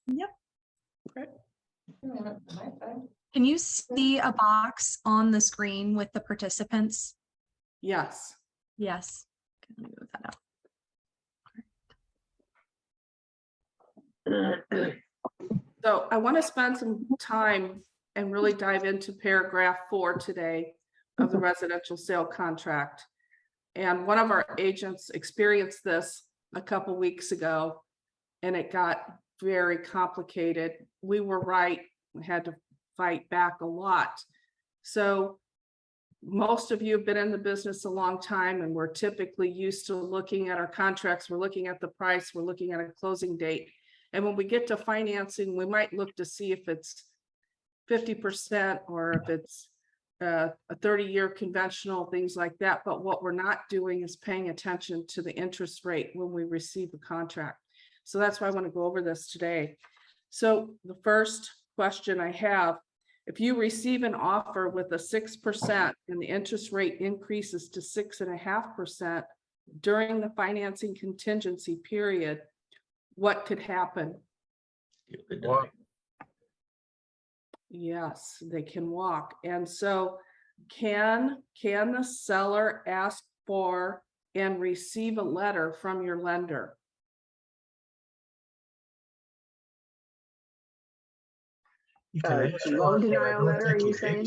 Yep. Okay. Can you see a box on the screen with the participants? Yes. Yes. Okay, let me move that up. So I want to spend some time and really dive into paragraph 4 today of the residential sale contract. And one of our agents experienced this a couple weeks ago, and it got very complicated. We were right, we had to fight back a lot. So most of you have been in the business a long time, and we're typically used to looking at our contracts. We're looking at the price, we're looking at a closing date. And when we get to financing, we might look to see if it's 50% or if it's a 30-year conventional, things like that. But what we're not doing is paying attention to the interest rate when we receive a contract. So that's why I want to go over this today. So the first question I have, if you receive an offer with a 6% and the interest rate increases to 6.5% during the financing contingency period, what could happen? Yes, they can walk. And so can the seller ask for and receive a letter from your lender? Loan denial letter, are you saying?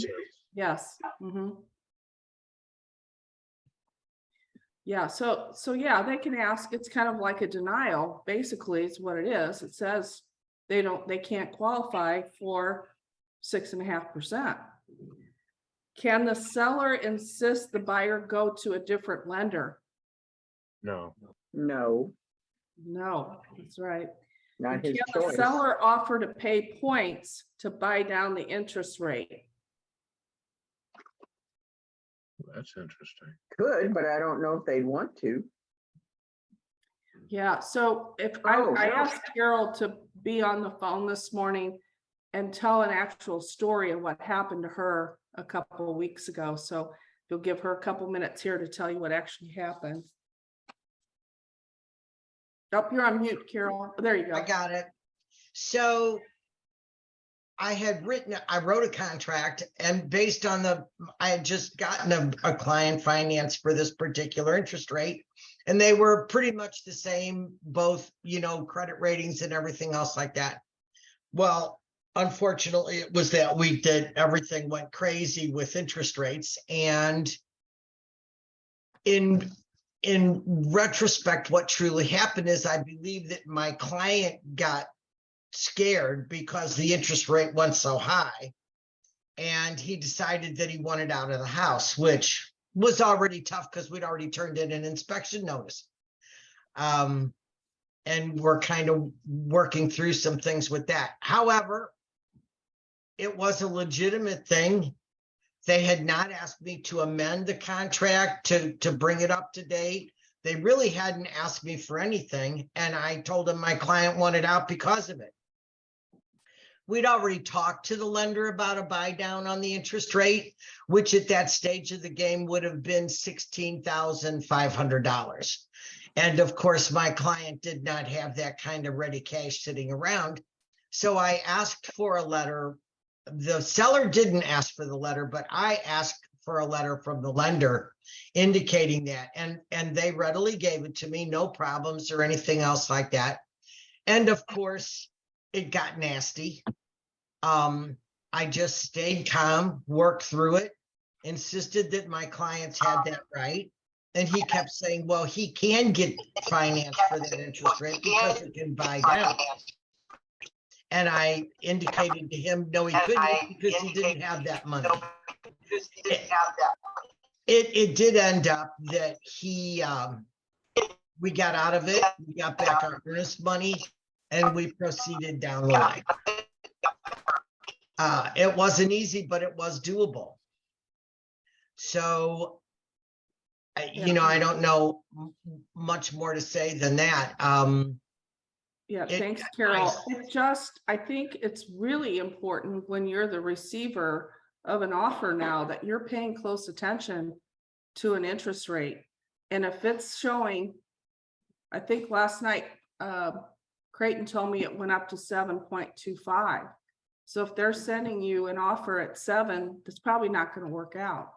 Yes. Yeah, so yeah, they can ask. It's kind of like a denial, basically, is what it is. It says they can't qualify for 6.5%. Can the seller insist the buyer go to a different lender? No. No, No, that's right. not And his can the choice. seller offer to pay points to buy down the interest rate? That's interesting. Could, but I don't know if they'd want to. Yeah, so if I asked Carol to be on the phone this morning and tell an actual story of what happened to her a couple of weeks ago. So you'll give her a couple minutes here to tell you what actually happened. Oh, you're on mute, Carol. There you go. I got it. So I wrote a contract, and based on I had just gotten a client finance for this particular interest rate, and they were pretty much the same, both, credit ratings and everything else like that. Well, unfortunately, it was that week that everything went crazy with interest rates. And in retrospect, what truly happened is I believe that my client got scared because the interest rate went so high, and he decided that he wanted out of the house, which was already tough because we'd already turned in an inspection notice. And we're kind of working through some things with that. However, it was a legitimate thing. They had not asked me to amend the contract to bring it up to date. They really hadn't asked me for anything. And I told them my client wanted out because of it. We'd already talked to the lender about a buy down on the interest rate, which at that stage of the game would have been $16,500. And of course, my client did not have that kind of ready cash sitting around. So I asked for a letter. The seller didn't ask for the letter, but I asked for a letter from the lender indicating that. And they readily gave it to me, no problems or anything else like that. And of course, it got nasty. I just stayed calm, worked through it, insisted that my clients had that right. And he kept saying, well, he can get financed for that interest rate because it can buy down. And I indicated to him, no, he couldn't because he didn't have that money. It did end up that we got out of it, we got back our earnest money, and we proceeded down the line. It wasn't easy, but it was doable. So, I don't know much more to say than that. Yeah, thanks, Carol. I think it's really important when you're the receiver of an offer now that you're paying close attention to an interest rate. And if it's showing, I think last night, Creighton told me it went up to 7.25. So if they're sending you an offer at 7, that's probably not going to work out.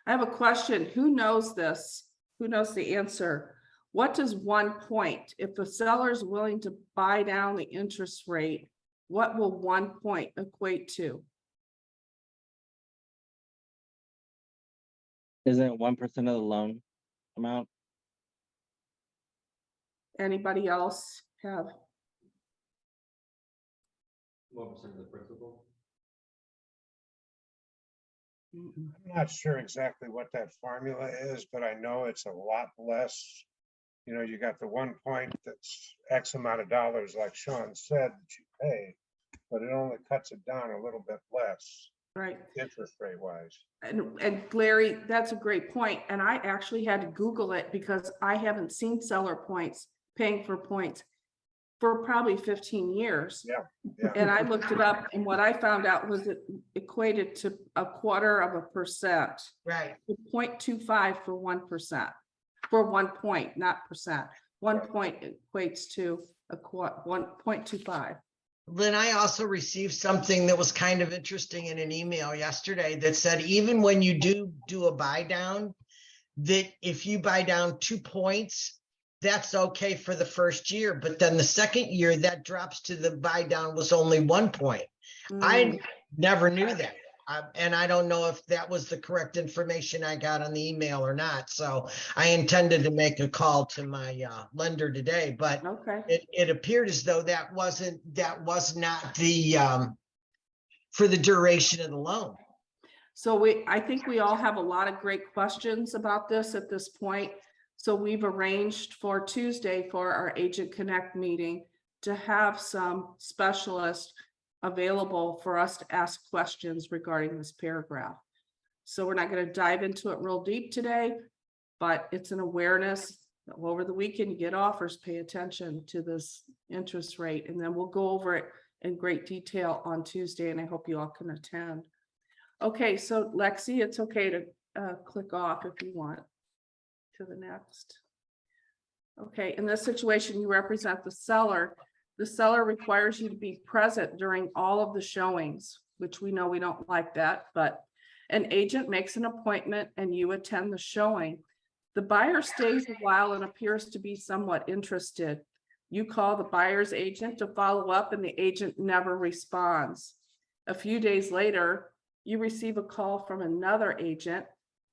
I have a question. Who knows this? Who knows the answer? What does 1 point, if a seller is willing to buy down the interest rate, what will 1 point equate to? Isn't it 1% of the loan amount? Anybody else have? 1% of the principal. Mm-mm. I'm not sure exactly what that formula is, but I know it's a lot less. You know, you got the 1 point that's X amount of dollars, like Sean said, that you pay, but it only cuts it down a little bit less Right. interest rate wise. And Larry, that's a great point. And I actually had to Google it because I haven't seen seller points paying for points for probably 15 years. Yeah. And I looked it up, and what I found out was it equated to 1/4%, Right. 0.25 for 1%, for 1 point, not percent. 1 point equates to 1.25. Lynn, I also received something that was kind of interesting in an email yesterday that said, even when you do a buy down, that if you buy down 2 points, that's okay for the first year. But then the second year, that drops to the buy down was only 1 point. I never knew that. And I don't know if that was the correct information I got on the email or not. So I intended to make a call to my lender today, but Okay. it appeared as though that was not the for the duration of the loan. So I think we all have a lot of great questions about this at this point. So we've arranged for Tuesday for our Agent Connect meeting to have some specialists available for us to ask questions regarding this paragraph. So we're not going to dive into it real deep today, but it's an awareness that over the weekend you get offers, pay attention to this interest rate, and then we'll go over it in great detail on Tuesday, and I hope you all can attend. Okay, so Lexi, it's okay to click off if you want to the next. Okay, in this situation, you represent the seller. The seller requires you to be present during all of the showings, which we know we don't like that, but an agent makes an appointment and you attend the showing. The buyer stays a while and appears to be somewhat interested. You call the buyer's agent to follow up and the agent never responds. A few days later, you receive a call from another agent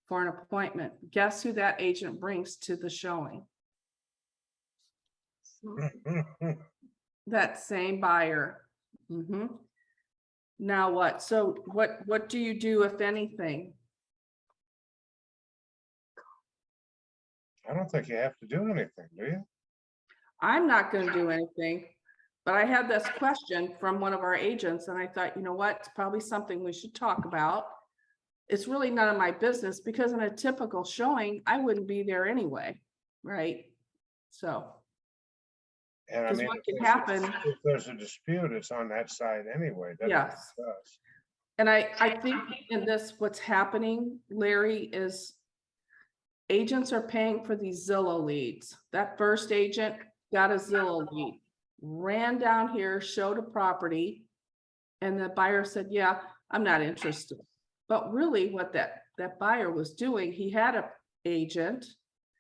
for an appointment. Guess who that agent brings to the showing? That same buyer. Now what? So what do you do, if anything? I don't think you have to do anything, do you? I'm not going to do anything, but I had this question from one of our agents and I thought, you know what? It's probably something we should talk about. It's really none of my business because in a typical showing, I wouldn't be there anyway, right? So. And I 'Cause mean, what if can there's a- happen- if there's a dispute, it's on that side anyway. doesn't it? Yes. Us. And I think in this, what's happening, Larry, is agents are paying for these Zillow leads. That first agent got a Zillow lead, ran down here, showed a property, and the buyer said, yeah, I'm not interested. But really what that buyer was doing, he had an agent,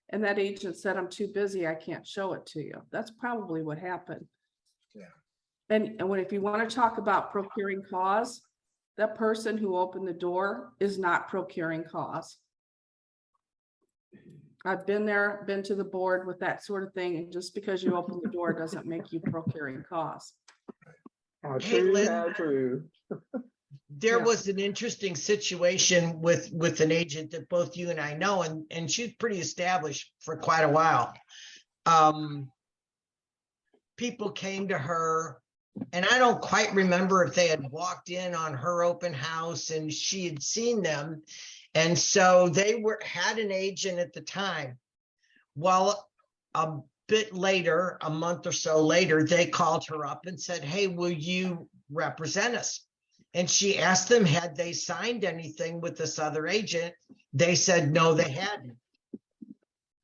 and that agent said, I'm too busy, I can't show it to you. That's probably what happened. Yeah. And if you want to talk about procuring cause, that person who opened the door is not procuring cause. I've been there, been to the board with that sort of thing, and just because you open the door doesn't make you procuring cause. How Hey, true, Lynn. how true. There Yeah. was an interesting situation with an agent that both you and I know, and she's pretty established for quite a while. People came to her, and I don't quite remember if they had walked in on her open house and she had seen them. And so they had an agent at the time. Well, a bit later, a month or so later, they called her up and said, hey, will you represent us? And she asked them, had they signed anything with this other agent? They said, no, they hadn't.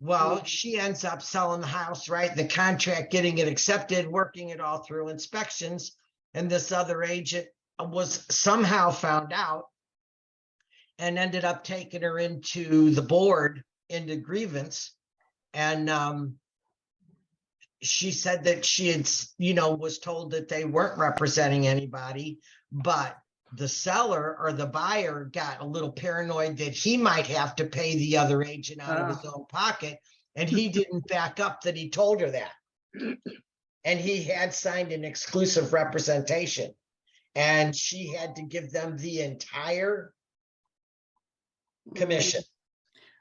Well, she ends up selling the house, right? The contract, getting it accepted, working it all through inspections. And this other agent was somehow found out and ended up taking her into the board, into grievance. And she said that she had, was told that they weren't representing anybody, but the seller or the buyer got a little paranoid that he might have to pay the other agent out of his own pocket. And he didn't back up that he told her that. And he had signed an exclusive representation. And she had to give them the entire commission.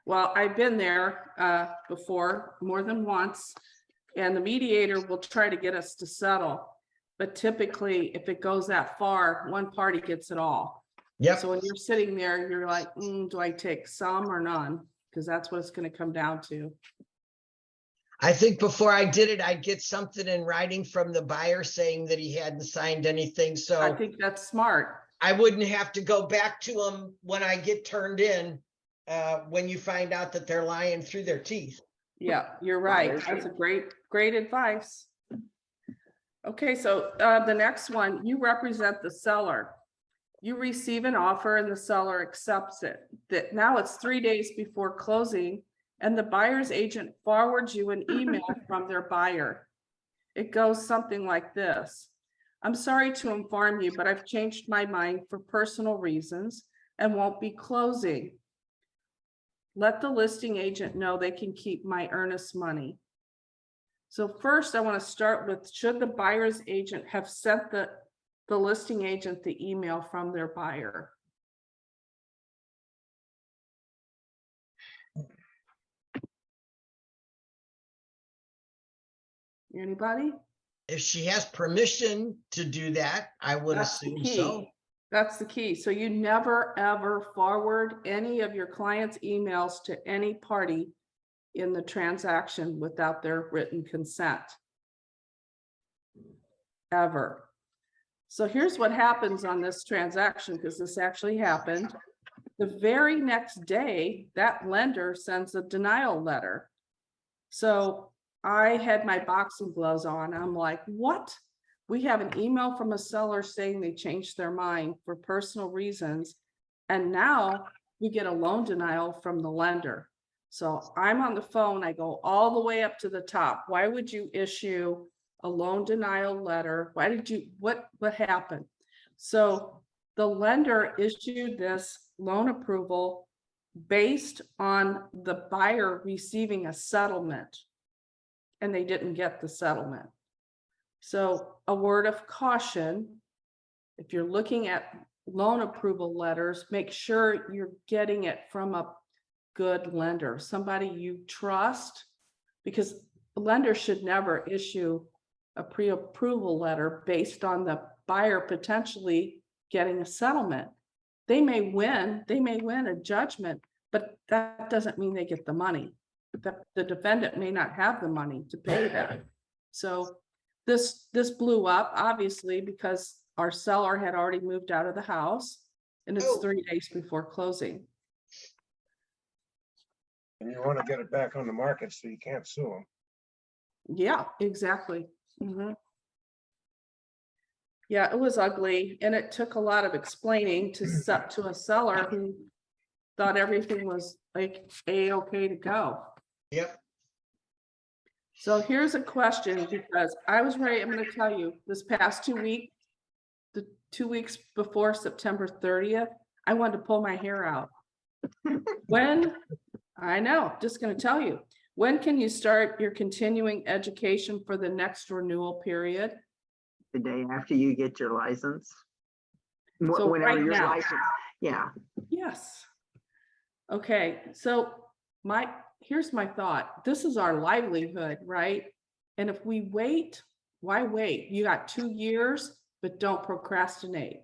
Well, I've been there before, more than once, and the mediator will try to get us to settle. But typically, if it goes that far, one party gets it all. Yep. So when you're sitting there, you're like, do I take some or none? Because that's what it's going to come down to. I think before I did it, I'd get something in writing from the buyer saying that he hadn't signed anything. I So think that's smart. I wouldn't have to go back to him when I get turned in, when you find out that they're lying through their teeth. Yeah, you're right. That's a great advice. Okay, so the next one, you represent the seller. You receive an offer and the seller accepts it. That now it's 3 days before closing, and the buyer's agent forwards you an email from their buyer. It goes something like this. I'm sorry to inform you, but I've changed my mind for personal reasons and won't be closing. Let the listing agent know they can keep my earnest money. So first I want to start with, should the buyer's agent have sent the listing agent the email from their buyer? Anybody? If she has permission to do that, I would That's the assume key. so. That's the key. So you never, ever forward any of your client's emails to any party in the transaction without their written consent. Ever. So here's what happens on this transaction, because this actually happened. The very next day, that lender sends a denial letter. So I had my boxing gloves on. I'm like, what? We have an email from a seller saying they changed their mind for personal reasons. And now we get a loan denial from the lender. So I'm on the phone. I go all the way up to the top. Why would you issue a loan denial letter? Why did you, what happened? So the lender issued this loan approval based on the buyer receiving a settlement, and they didn't get the settlement. So a word of caution, if you're looking at loan approval letters, make sure you're getting it from a good lender, somebody you trust, because a lender should never issue a pre-approval letter based on the buyer potentially getting a settlement. They may win a judgment, but that doesn't mean they get the money. The defendant may not have the money to pay that. So this blew up, obviously, because our seller had already moved out of the house, and it's 3 days before closing. And you want to get it back on the market so you can't sue them. Yeah, exactly. Mhm. Yeah, it was ugly, and it took a lot of explaining to a seller who thought everything was like A-okay to go. Yep. So here's a question, because I was ready, I'm going to tell you, this past 2 weeks, the 2 weeks before September 30th, I wanted to pull my hair out. When, I know, just going to tell you, when can you start your continuing education for the next renewal period? The day after you get your license. So Whenever right your now. license, yeah. Yes. Okay, so here's my thought. This is our livelihood, right? And if we wait, why wait? You got 2 years, but don't procrastinate.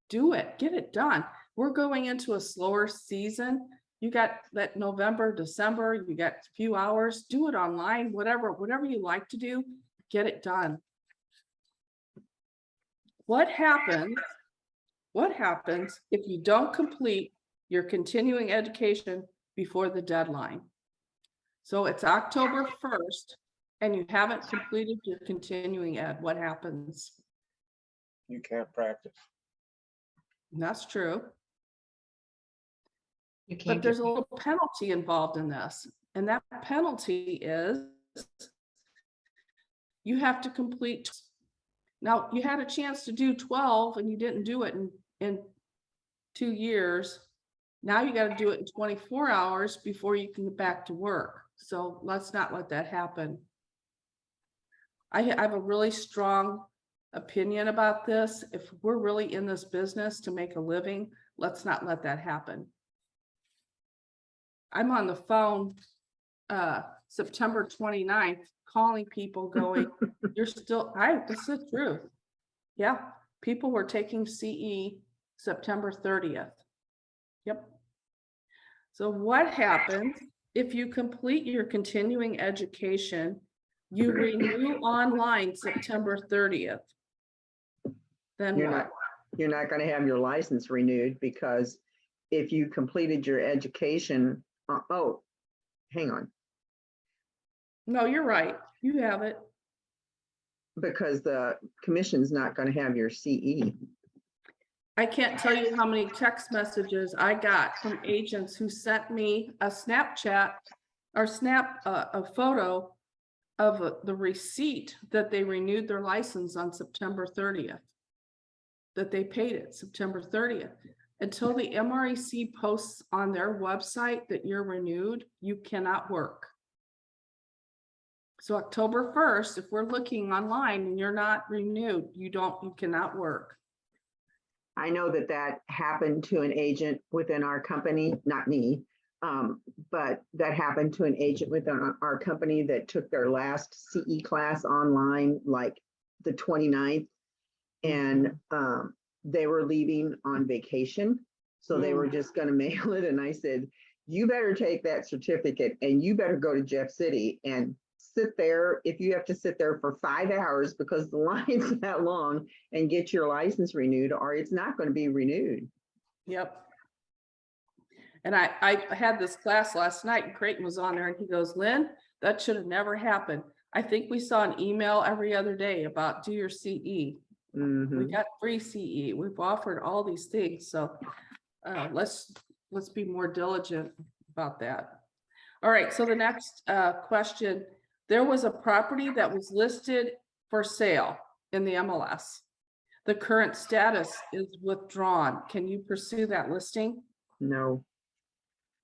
Do it, get it done. We're going into a slower season. You got that November, December, you got a few hours, do it online, whatever you like to do, get it done. What happens if you don't complete your continuing education before the deadline? So it's October 1st and you haven't completed your continuing ed, what happens? You can't practice. And that's true, You but can't there's get, a little penalty involved in this. And that penalty is you have to complete. Now, you had a chance to do 12 and you didn't do it in 2 years. Now you got to do it in 24 hours before you can get back to work. So let's not let that happen. I have a really strong opinion about this. If we're really in this business to make a living, let's not let that happen. I'm on the phone September 29th, calling people going, you're still, this is the truth. Yeah, people were taking CE September 30th. Yep. So what happens if you complete your continuing education, you renew online September 30th? Then what? You're not gonna have your license renewed because if you completed your education, oh, hang on, No, you're right. You have it. because the commission's not gonna have your CE. I can't tell you how many text messages I got from agents who sent me a Snapchat or a photo of the receipt that they renewed their license on September 30th. That they paid it September 30th. Until the MREC posts on their website that you're renewed, you cannot work. So October 1st, if we're looking online and you're not renewed, you cannot work. I know that happened to an agent within our company, not me, but that happened to an agent within our company that took their last CE class online, like the 29th. And they were leaving on vacation. So they were just gonna mail it. And I said, you better take that certificate and you better go to Jeff City and sit there, if you have to sit there for 5 hours because the line's that long, and get your license renewed, or it's not going to be renewed. Yep. And I had this class last night and Creighton was on there and he goes, Lynn, that should have never happened. I think we saw an email every other day about do your CE. We got free CE. We've offered all these things. So let's be more diligent about that. All right. So the next question, there was a property that was listed for sale in the MLS. The current status is withdrawn. Can you pursue that listing? No.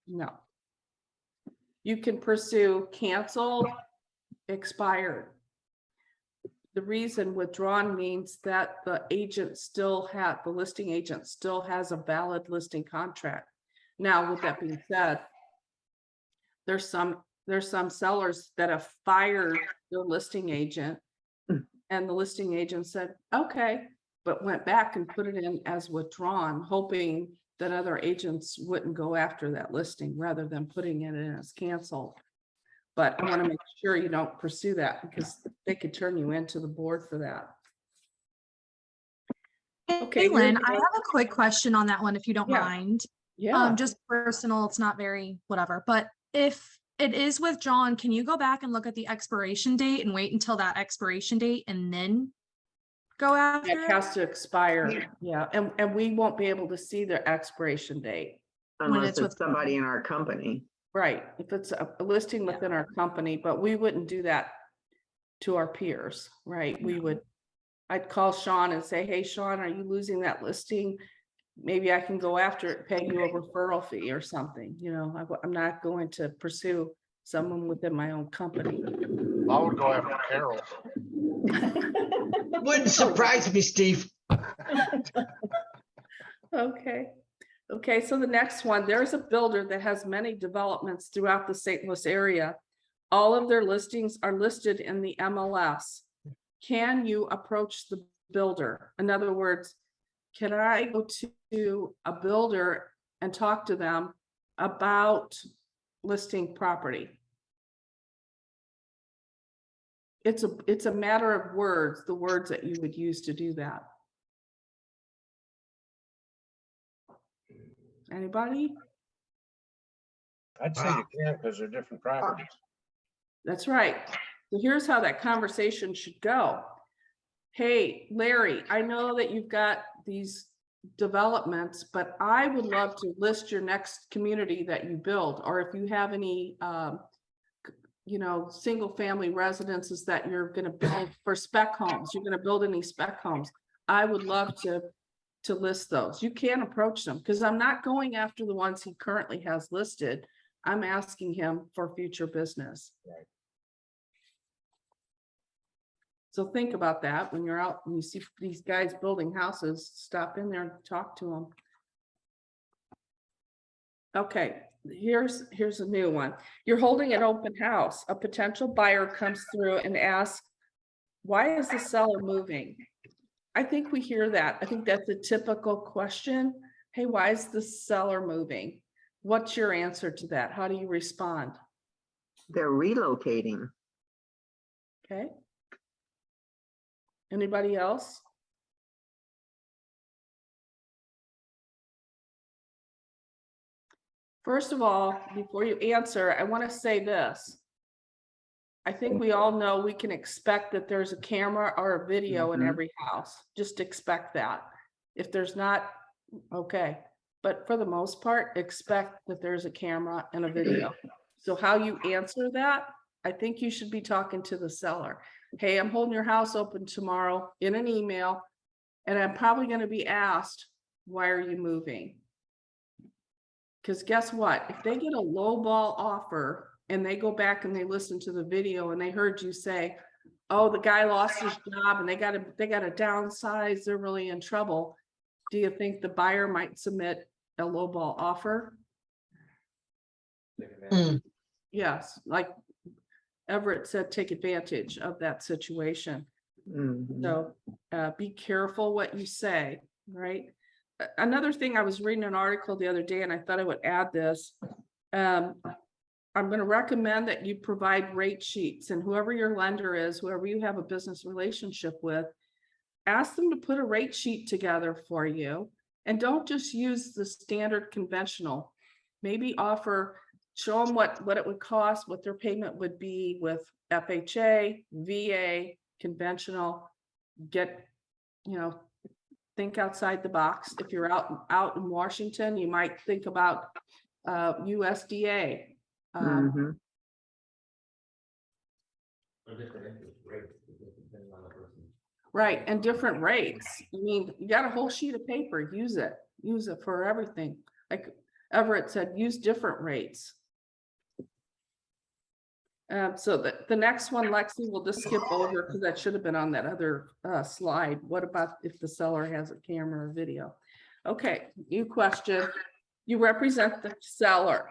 No. You can pursue canceled, expired. The reason withdrawn means that the listing agent still has a valid listing contract. Now, with that being said, there's some sellers that have fired their listing agent and the listing agent said, okay, but went back and put it in as withdrawn, hoping that other agents wouldn't go after that listing rather than putting it in as canceled. But I want to make sure you don't pursue that because they could turn you into the board for that. Okay, Hey, Lynn, I have a quick question on that one, if you don't Yeah. mind. Yeah. Just personal, it's not very whatever, but if it is withdrawn, can you go back and look at the expiration date and wait until that expiration date and then go after It it? has to expire. Yeah. And we won't be able to see their expiration date. Unless it's it's with- somebody in our company. Right. If it's a listing Yeah. within our company, but we wouldn't do that to our peers, right? I'd call Sean and say, hey, Sean, are you losing that listing? Maybe I can go after it, pay you a referral fee or something. You know, I'm not going to pursue someone within my own company. I would go after Carol. wouldn't surprise me, Steve. Okay. Okay, so the next one, there's a builder that has many developments throughout the St. Louis area. All of their listings are listed in the MLS. Can you approach the builder? In other words, can I go to a builder and talk to them about listing property? It's a matter of words, the words that you would use to do that. Anybody? I'd say you can't because they're different properties. That's right. So here's how that conversation should go. Hey, Larry, I know that you've got these developments, but I would love to list your next community that you build, or if you have any, single family residences that you're going to build for spec homes, you're going to build any spec homes. I would love to list those. You can approach them, because I'm not going after the ones he currently has listed. I'm asking him for future business. Right. So think about that when you're out and you see these guys building houses, stop in there and talk to them. Okay, here's a new one. You're holding an open house. A potential buyer comes through and asks, why is the seller moving? I think we hear that. I think that's a typical question. Hey, why is the seller moving? What's your answer to that? How do you respond? They're relocating. Okay. Anybody else? First of all, before you answer, I want to say this. I think we all know we can expect that there's a camera or a video in every house. Just expect that. If there's not, okay. But for the most part, expect that there's a camera and a video. So how you answer that, I think you should be talking to the seller. Hey, I'm holding your house open tomorrow in an email, and I'm probably going to be asked, why are you moving? Because guess what? If they get a lowball offer and they go back and they listen to the video and they heard you say, oh, the guy lost his job and they got to downsize, they're really in trouble. Do you think the buyer might submit a lowball offer? Yes, like Everett said, take advantage of that situation. So be careful what you say, right? Another thing, I was reading an article the other day and I thought I would add this. I'm going to recommend that you provide rate sheets, and whoever your lender is, whoever you have a business relationship with, ask them to put a rate sheet together for you, and don't just use the standard conventional. Maybe show them what it would cost, what their payment would be with FHA, VA, conventional. Think outside the box. If you're out in Washington, you might think about USDA. Right, and different rates. I mean, you got a whole sheet of paper, use it for everything. Like Everett said, use different rates. So the next one, Lexi, we'll just skip over because that should have been on that other slide. What about if the seller has a camera or video? Okay, new question. You represent the seller.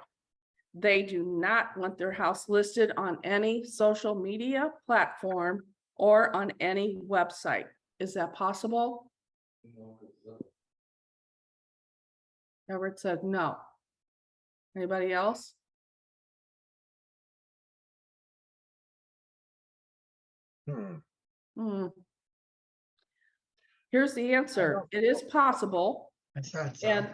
They do not want their house listed on any social media platform or on any website. Is that possible? Everett said no. Anybody else? Here's the answer. It is possible. I thought so. And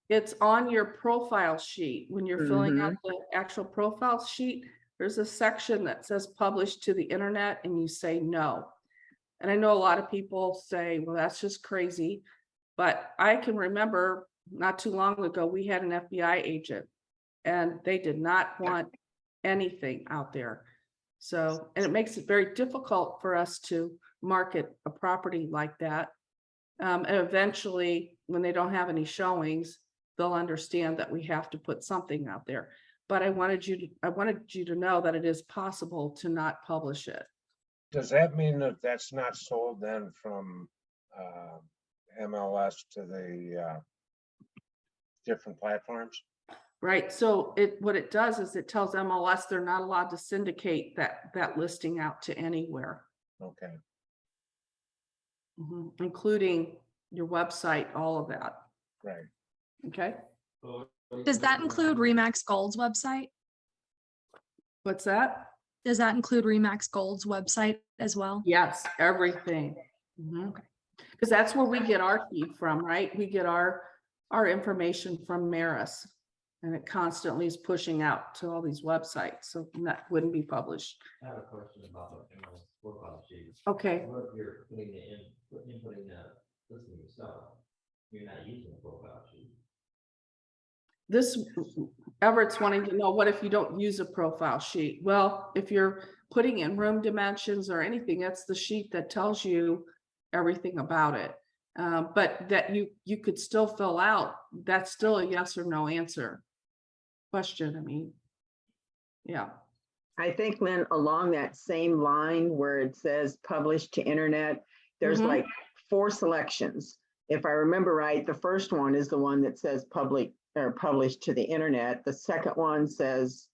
it's on your profile sheet. When you're filling out the actual profile sheet, there's a section that says publish to the internet, and you say no. And I know a lot of people say, well, that's just crazy. But I can remember not too long ago, we had an FBI agent and they did not want anything out there. So, and it makes it very difficult for us to market a property like that. And eventually, when they don't have any showings, they'll understand that we have to put something out there. But I wanted you to know that it is possible to not publish it. Does that mean that that's not sold then from MLS to the different platforms? Right. So what it does is it tells MLS they're not allowed to syndicate that listing out to anywhere. Okay. Including your website, all of that. Right. Okay. Does that include Remax Gold's website? What's that? Does that include Remax Gold's website as well? Yes, everything. Because that's where we get our feed from, right? We get our information from Maris. And it constantly is pushing out to all these websites, so that wouldn't be published. I have a question about the MLS profile sheet. Okay, What if you're putting it in, inputting the listing yourself? You're not using the profile sheet. this, Everett's wanting to know, what if you don't use a profile sheet? Well, if you're putting in room dimensions or anything, that's the sheet that tells you everything about it. But that you could still fill out, that's still a yes or no answer question, I mean. Yeah, I think, Lynn, along that same line where it says published to internet, there's Mhm. like 4 selections. If I remember right, the first one is the one that says public or published to the internet. The second one says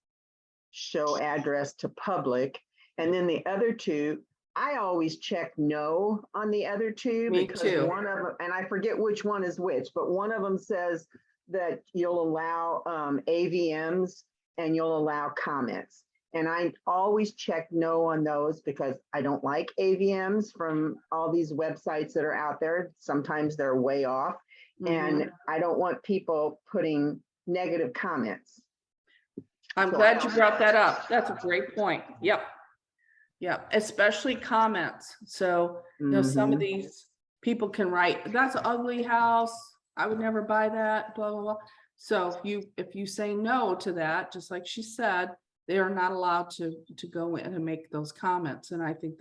show address to public. And then the other 2, I always check no on the other 2 Me because too. one of them, and I forget which one is which, but one of them says that you'll allow AVMs and you'll allow comments. And I always check no on those because I don't like AVMs from all these websites that are out there. Sometimes they're way off. And I don't want people putting negative comments. I'm So glad I you don't- brought that up. That's a great point. Yep. Yep, especially comments. So, you know, some of Mhm. these people can write, that's an ugly house. I would never buy that, blah, blah, blah. So if you say no to that, just like she said, they are not allowed to go in and make those comments. And I think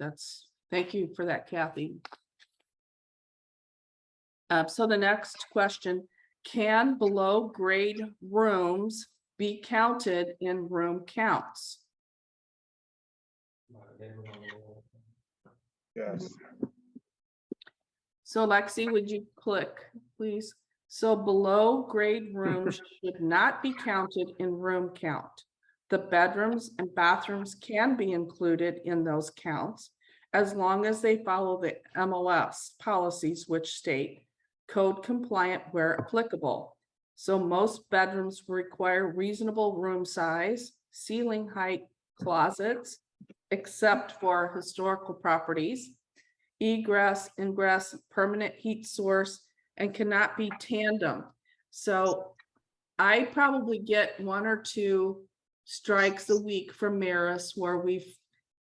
thank you for that, Kathy. So the next question, can below grade rooms be counted in room counts? Yes, So Lexi, would you click, please? So below grade rooms should not be counted in room count. The bedrooms and bathrooms can be included in those counts as long as they follow the MLS policies, which state code compliant where applicable. So most bedrooms require reasonable room size, ceiling height, closets, except for historical properties, egress, ingress, permanent heat source, and cannot be tandem. So I probably get 1 or 2 strikes a week from Maris where we've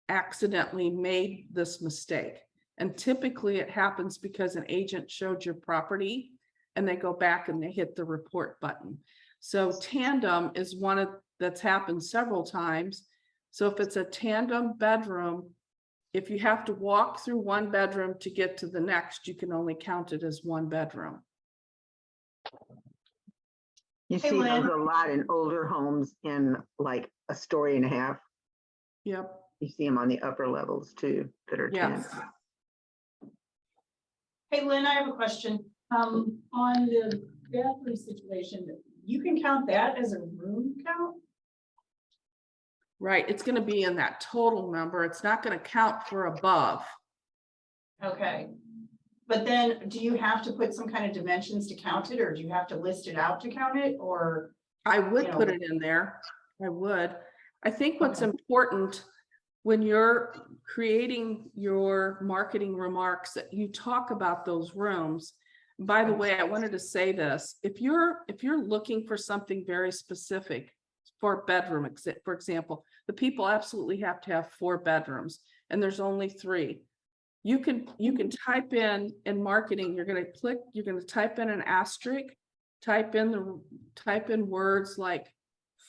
accidentally made this mistake. And typically it happens because an agent showed your property and they go back and they hit the report button. So tandem is that's happened several times. So if it's a tandem bedroom, if you have to walk through one bedroom to get to the next, you can only count it as one bedroom. You Hey, see those Lynn. a lot in older homes in like a story and a half. Yep. You see them on the upper levels too that are 10. Yes. Hey, Lynn, I have a question. On the bathroom situation, you can count that as a room count? Right. It's going to be in that total number. It's not going to count for above. Okay. But then do you have to put some kind of dimensions to count it, or do you have to list it out to count it, or? I would You put know. it in there. I would. I think what's Okay. important when you're creating your marketing remarks that you talk about those rooms. By the way, I wanted to say this, if you're looking for something very specific for bedroom, for example, the people absolutely have to have 4 bedrooms and there's only 3. You can type in marketing, you're going to type in an asterisk, type in words like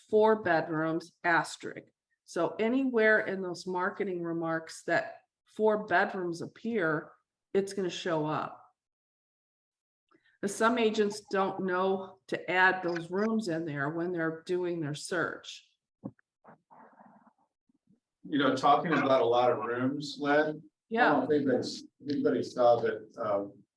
4 bedrooms asterisk. So anywhere in those marketing remarks that 4 bedrooms appear, it's going to show up. But some agents don't know to add those rooms in there when they're doing their search. You know, talking about a lot of rooms, Lynn. Yeah. I don't think anybody saw that,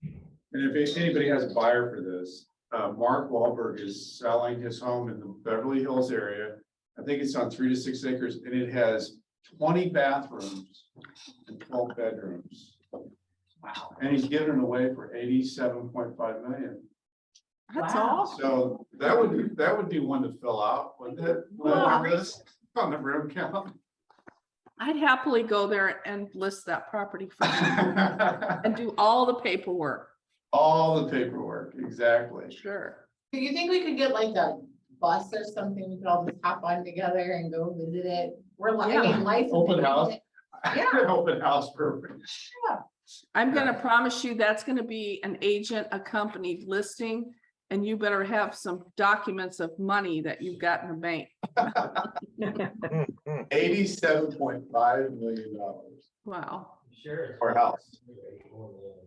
and if anybody has a buyer for this, Mark Wahlberg is selling his home in the Beverly Hills area. I think it's on 3 to 6 acres and it has 20 bathrooms and 12 bedrooms. Wow. And he's giving it away for 87.5 million. That's Wow. all. So that would be one to fill out, wouldn't it? Wow. On the room count. I'd happily go there and list that property for you and do all the paperwork. All the paperwork, exactly. Sure. Do you think we could get like a bus or something, we could all just hop on together and go visit it. We're like, Yeah. I mean, life. Open house. Yeah. Open house, perfect. I'm gonna promise you that's gonna be an agent accompanied listing. And you better have some documents of money that you've got in the bank. $87.5 million Wow. Sure. for a house.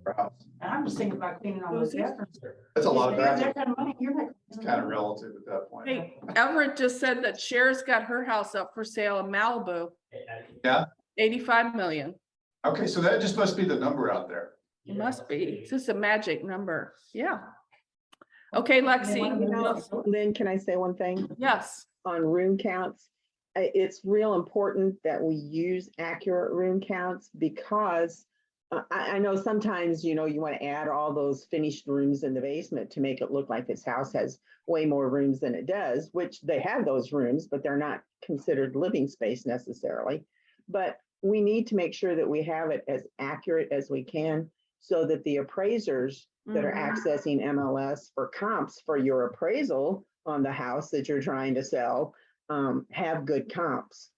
For a house. And I'm just thinking about cleaning all those bathrooms. That's a lot of That that. kind of money, you're like. It's kind of relative at that point. Hey, Everett just said that Cher's got her house up for sale in Malibu, Yeah, 85 million. okay, so that just must be the number out there. It must be. It's just a magic number. Yeah. Okay, Lexi. You know, Lynn, can I say one thing Yes. on room counts? It's real important that we use accurate room counts because I know sometimes, you know, you want to add all those finished rooms in the basement to make it look like this house has way more rooms than it does, which they have those rooms, but they're not considered living space necessarily. But we need to make sure that we have it as accurate as we can so that the appraisers that are accessing MLS for comps for your appraisal on the house that you're trying to sell have good comps.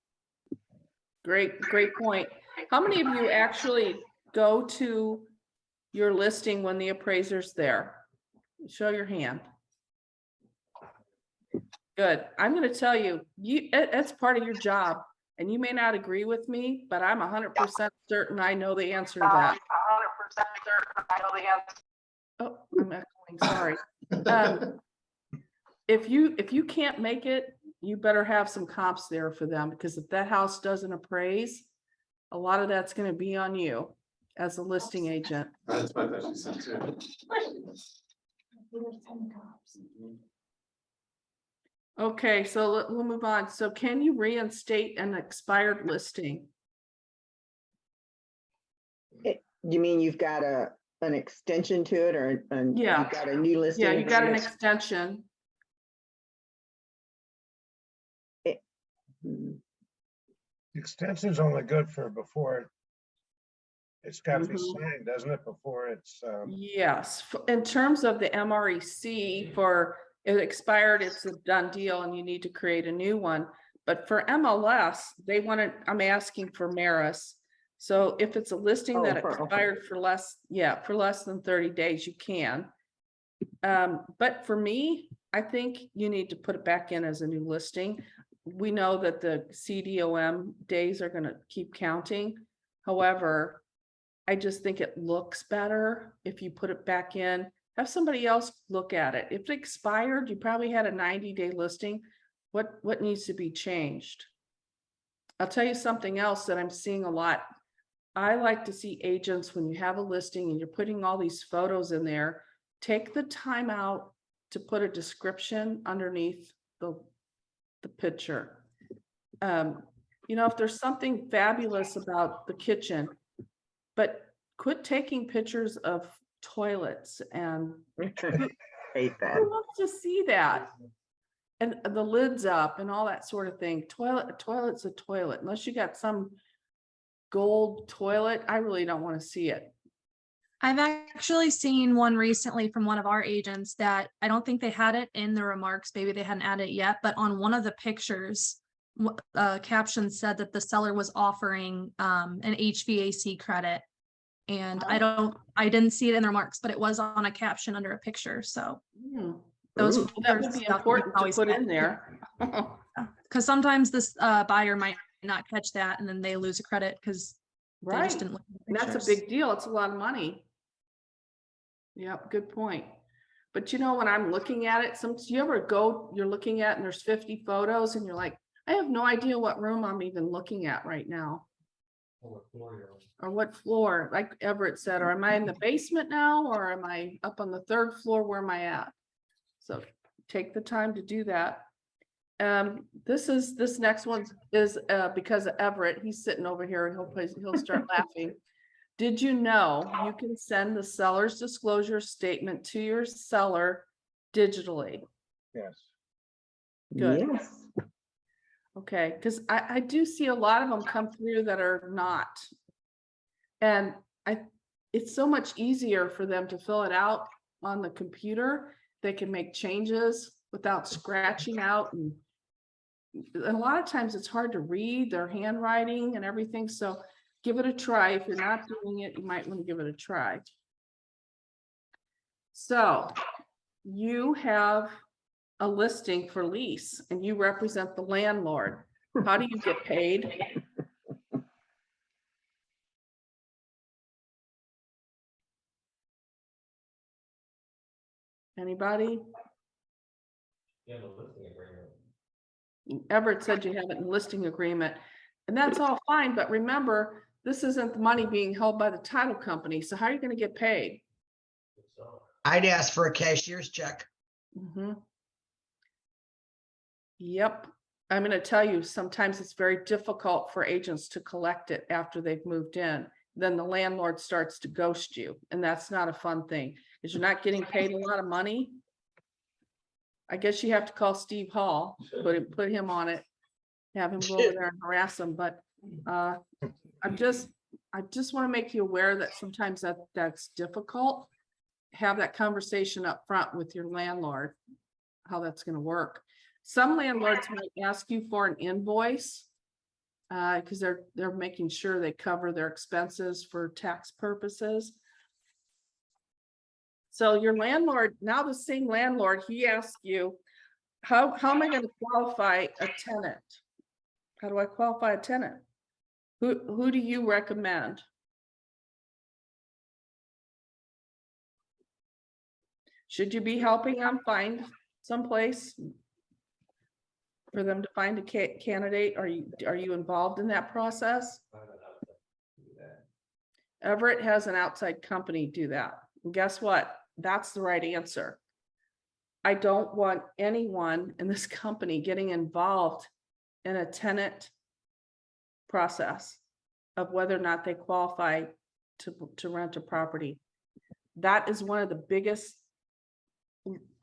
Great point. How many of you actually go to your listing when the appraiser's there? Show your hand. Good. I'm going to tell you, it's part of your job. And you may not agree with me, but I'm 100% certain I know the answer to that. 100% certain I know the answer. Oh, I'm echoing, sorry. If you can't make it, you better have some comps there for them, because if that house doesn't appraise, a lot of that's going to be on you as a listing agent. That's what she said too. Okay, so we'll move on. So can you reinstate an expired listing? You mean you've got an extension to it or Yeah. you've got a new listing? Yeah, you got an extension. Extension's only good for before it's got to be signed, doesn't it, before it's, Yes, in terms of the MREC, for it expired, it's a done deal and you need to create a new one. But for MLS, they wanted, I'm asking for Maris. So if it's a listing that expired for less than 30 days, you can. But for me, I think you need to put it back in as a new listing. We know that the CDOM days are going to keep counting. However, I just think it looks better if you put it back in, have somebody else look at it. If it expired, you probably had a 90-day listing. What needs to be changed? I'll tell you something else that I'm seeing a lot. I like to see agents, when you have a listing and you're putting all these photos in there, take the time out to put a description underneath the picture. You know, if there's something fabulous about the kitchen, but quit taking pictures of toilets and hate that. who wants to see that? And the lid's up and all that sort of thing. Toilet's a toilet. Unless you got some gold toilet, I really don't want to see it. I've actually seen one recently from one of our agents that I don't think they had it in the remarks. Maybe they hadn't added it yet, but on one of the pictures, caption said that the seller was offering an HVAC credit. And I didn't see it in the remarks, but it was on a caption under a picture. So those that would be important to put in there. Because sometimes this buyer might not catch that and then they lose a credit because they just didn't look at the That's a pictures. big deal. It's a lot of money. Yep, good point. But you know, when I'm looking at it, you ever go, you're looking at and there's 50 photos and you're like, I have no idea what room I'm even looking at right now. Or what floor, like Everett said, or am I in the basement now, or am I up on the 3rd floor? Where am I at? So take the time to do that. This next one is because of Everett. He's sitting over here and he'll start laughing. Did you know you can send the seller's disclosure statement to your seller digitally? yes. Good. Yes. Okay, because I do see a lot of them come through that are not. And it's so much easier for them to fill it out on the computer. They can make changes. without scratching out, and a lot of times it's hard to read their handwriting and everything, so give it a try. If you're not doing it, you might want to give it a try. So you have a listing for lease and you represent the landlord. How do you get paid? Anybody? You have a listing agreement. Everett said you have it in listing agreement, and that's all fine, but remember, this isn't the money being held by the title company, so how are you gonna get paid? So, I'd ask for a cashier's check. Mhm. Yep, I'm gonna tell you, sometimes it's very difficult for agents to collect it after they've moved in. Then the landlord starts to ghost you, and that's not a fun thing, because you're not getting paid a lot of money. I guess you have to call Steve Hall, put him on it, have him go over there and harass him, but I just want to make you aware that sometimes that's difficult. Have that conversation up front with your landlord, how that's going to work. Some landlords might ask you for an invoice because they're making sure they cover their expenses for tax purposes. So your landlord, now the same landlord, he asks you, how am I going to qualify a tenant? How do I qualify a tenant? Who do you recommend? Should you be helping them find someplace for them to find a candidate? Are you involved in that process? Everett has an outside company do that. And guess what? That's the right answer. I don't want anyone in this company getting involved in a tenant process of whether or not they qualify to rent a property. That is one of the biggest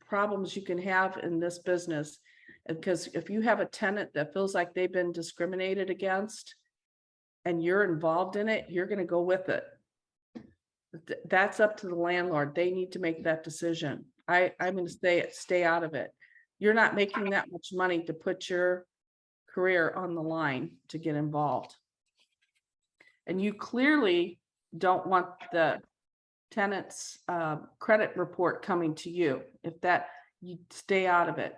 problems you can have in this business. Because if you have a tenant that feels like they've been discriminated against and you're involved in it, you're going to go with it. That's up to the landlord. They need to make that decision. I'm going to stay out of it. You're not making that much money to put your career on the line to get involved. And you clearly don't want the tenant's credit report coming to you. If that, you stay out of it.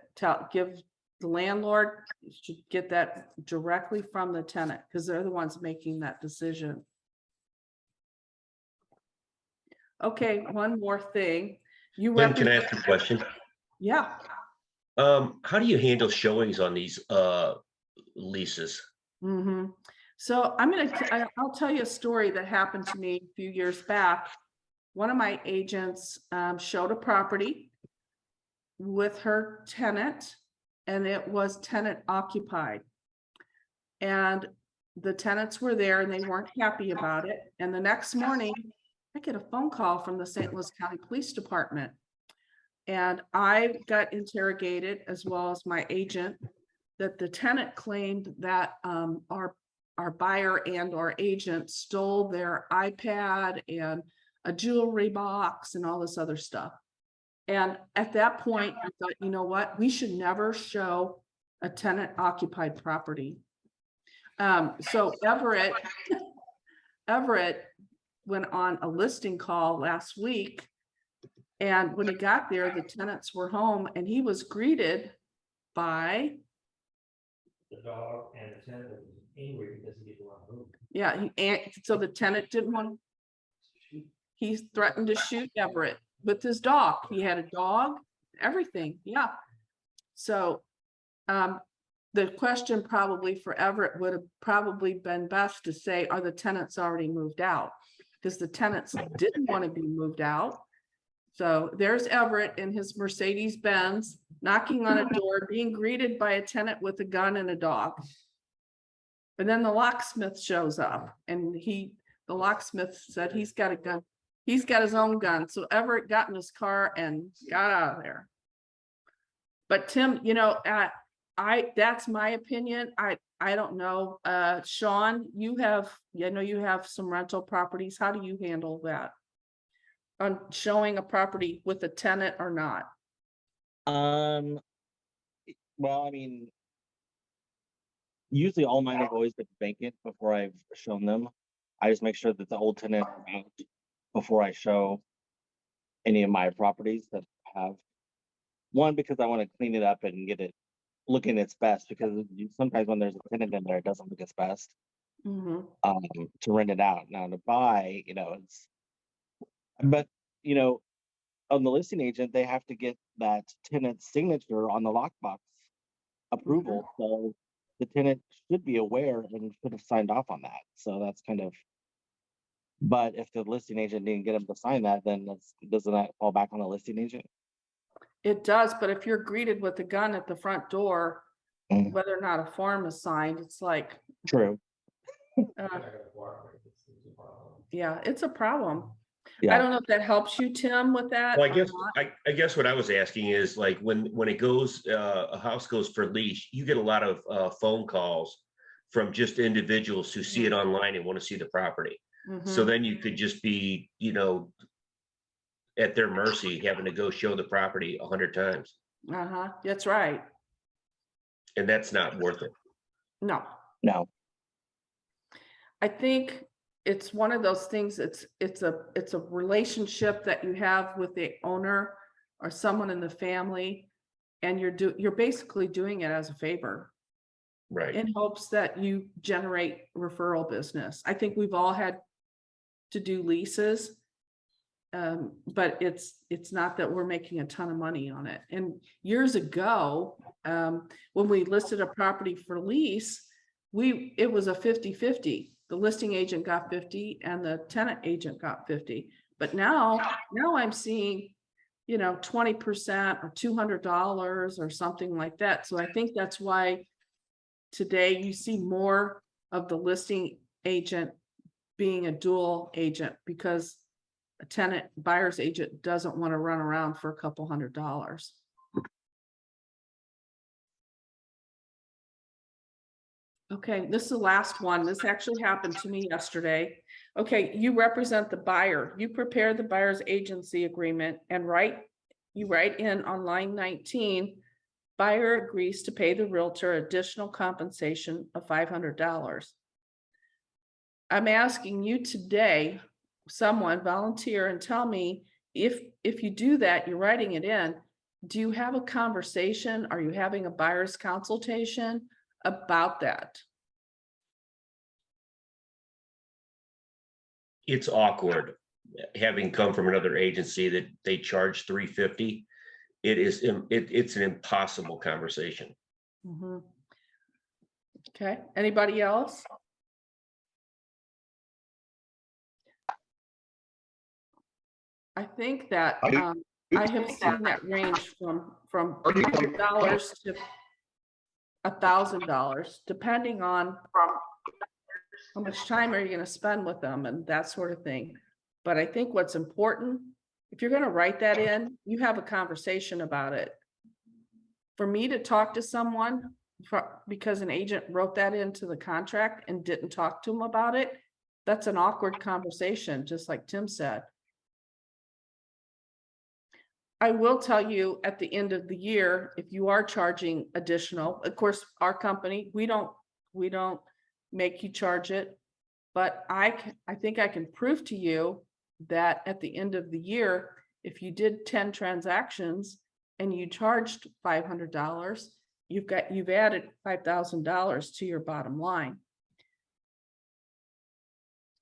Give the landlord, you should get that directly from the tenant because they're the ones making that decision. Okay, one more thing. Lynn, can I ask a question? Yeah. How do you handle showings on these leases? So I'll tell you a story that happened to me a few years back. One of my agents showed a property with her tenant, and it was tenant occupied. And the tenants were there and they weren't happy about it. And the next morning, I get a phone call from the St. Louis County Police Department. And I got interrogated, as well as my agent, that the tenant claimed that our buyer and our agent stole their iPad and a jewelry box and all this other stuff. And at that point, I thought, you know what? We should never show a tenant occupied property. So Everett went on a listing call last week. And when he got there, the tenants were home and he was greeted by the dog and the tenant was angry because he didn't want to move. Yeah, so the tenant didn't want, he threatened to shoot Everett with his dog. He had a dog, everything. Yeah. So the question probably for Everett would have probably been best to say, are the tenants already moved out? Because the tenants didn't want to be moved out. So there's Everett in his Mercedes-Benz knocking on a door, being greeted by a tenant with a gun and a dog. And then the locksmith shows up and the locksmith said he's got a gun. He's got his own gun. So Everett got in his car and got out of there. But Tim, you know, that's my opinion. I don't know. Sean, I know you have some rental properties. How do you handle that? On showing a property with a tenant or not? Well, I mean, usually all mine have always been vacant before I've shown them. I just make sure that the old tenant are out before I show any of my properties that have. One, because I want to clean it up and get it looking its best, because sometimes when there's a tenant in there, it doesn't look its best. Mhm. To rent it out. Now to buy, but you know, on the listing agent, they have to get that tenant's signature on the lockbox approval. So the tenant should be aware and should have signed off on that. So that's kind of, but if the listing agent didn't get him to sign that, then doesn't that fall back on the listing agent? It does, but if you're greeted with a gun at the front door, Mm. whether or not a form is signed, it's like, True. yeah, it's a problem. I Yeah. don't know if that helps you, Tim, with that. Well, or not. I guess what I was asking is like when it goes, a house goes for lease, you get a lot of phone calls from just individuals who see it online and want to see the property. So Mhm. then you could just be, at their mercy, having to go show the property 100 times, That's right. and that's not worth it. No, No. I think it's one of those things, it's a relationship that you have with the owner or someone in the family, and you're basically doing it as a favor Right. in hopes that you generate referral business. I think we've all had to do leases. But it's not that we're making a ton of money on it. And years ago, when we listed a property for lease, it was a 50-50. The listing agent got 50 and the tenant agent got 50. But now I'm seeing, 20% or $200 or something like that. So I think that's why today you see more of the listing agent being a dual agent, because a tenant buyer's agent doesn't want to run around for a couple $100s. Okay, this is the last one. This actually happened to me yesterday. Okay, you represent the buyer. You prepare the buyer's agency agreement and you write in on line 19, buyer agrees to pay the realtor additional compensation of $500. I'm asking you today, someone volunteer and tell me if you do that, you're writing it in, do you have a conversation? Are you having a buyer's consultation about that? It's awkward having come from another agency that they charge $350. It's an impossible conversation. Okay, anybody else? I think that I have seen that range from $100 to $1,000, depending on how much time are you going to spend with them and that sort of thing. But I think what's important, if you're going to write that in, you have a conversation about it. For me to talk to someone because an agent wrote that into the contract and didn't talk to them about it, that's an awkward conversation, just like Tim said. I will tell you at the end of the year, if you are charging additional, of course, our company, we don't make you charge it, but I think I can prove to you that at the end of the year, if you did 10 transactions and you charged $500, you've added $5,000 to your bottom line.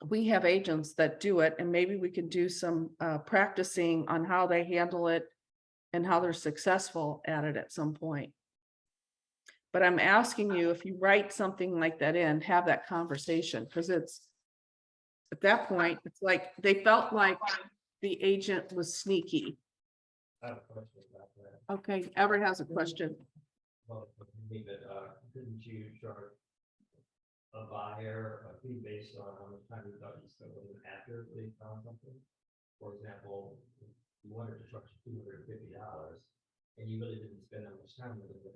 We have agents that do it, and maybe we can do some practicing on how they handle it and how they're successful at it at some point. But I'm asking you, if you write something like that in, have that conversation, because it's at that point, it's like they felt like the agent was sneaky. I have a question about that. Okay, Everett has a question. Well, couldn't you charge a buyer a fee based on how much time you thought you spent with them after they found something? For example, you wanted to charge $250 and you really didn't spend that much time with them.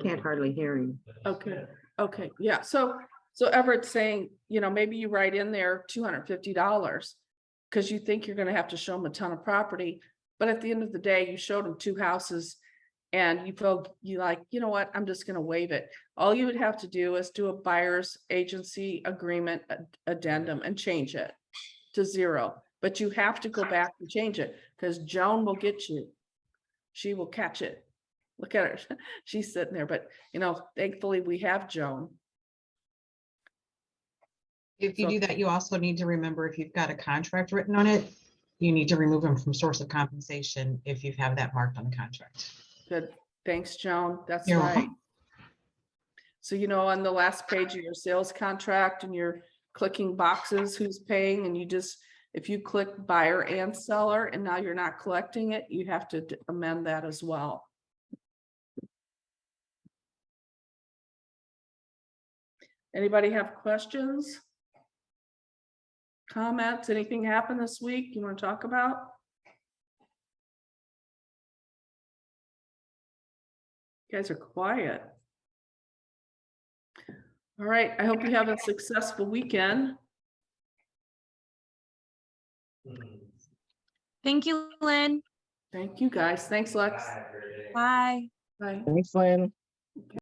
Can't hardly hear him. Okay, yeah. So Everett's saying, maybe you write in there $250 because you think you're going to have to show them a ton of property. But at the end of the day, you showed them 2 houses and you feel you like, you know what, I'm just gonna waive it. All you would have to do is do a buyer's agency agreement addendum and change it to 0. But you have to go back and change it because Joan will get you. She will catch it. Look at her. She's sitting there, but you know, thankfully we have Joan. If you So- do that, you also need to remember if you've got a contract written on it, you need to remove them from source of compensation if you have that marked on the contract. Good. Thanks, Joan. That's You're right. welcome. So, you know, on the last page of your sales contract and you're clicking boxes, who's paying, and you just, if you click buyer and seller and now you're not collecting it, you have to amend that as well. Anybody have questions? Comments? Anything happen this week you want to talk about? You guys are quiet. All right, I hope you have a successful weekend. Thank you, Lynn. Thank you, guys. Thanks, Lex. Bye. Bye. Thanks, Lynn.